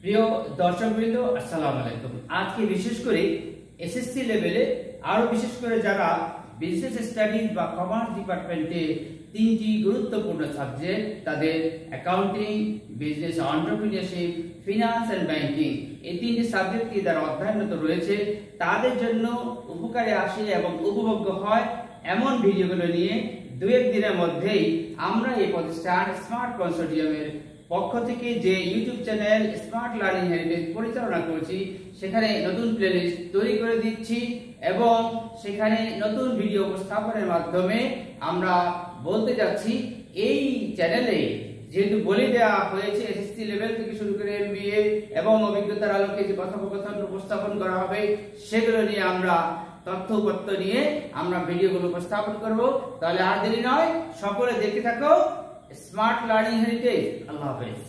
প্রিয় দর্শকবৃন্দ, আসসালামু আলাইকুম। আজকে বিশেষ করে এসএসসি লেভেলে, আরো বিশেষ করে যারা বিজনেস স্টাডিজ বা কমার্স ডিপার্টমেন্টে তিনটি গুরুত্বপূর্ণ সাবজেক্ট, তাদের accounting, business entrepreneurship, finance and banking, এই তিনটি সাবজেক্টে যারা অধ্যয়নরত রয়েছে তাদের জন্য উপকারে আসে এবং উপভোগ্য হয় এমন ভিডিওগুলো নিয়ে দু এক দিনের মধ্যেই আমরা এই প্রতিষ্ঠান স্মার্ট কনসোর্টিয়ামের পক্ষ থেকে যে YouTube channel smart learning heritage পরিচালনা করছি সেখানে নতুন প্লেলিস্ট তৈরি করে দিচ্ছি এবং সেখানে নতুন ভিডিও উপস্থাপনের মাধ্যমে আমরা বলতে যাচ্ছি এই চ্যানেলে যেহেতু বলে দেওয়া হয়েছে এসএসসি লেভেল থেকে শুরু করে এমবিএ এবং অভিজ্ঞতার আলোকে যে কথোপকথন উপস্থাপন করা হবে সেগুলো নিয়ে আমরা তথ্যপত্র নিয়ে আমরা ভিডিওগুলো উপস্থাপন করব। তাহলে আর দেরি নয়, সকলে দেখতে থাকো স্মার্ট লার্নিং হেরিটেজ। আল্লাহ হাফেজ।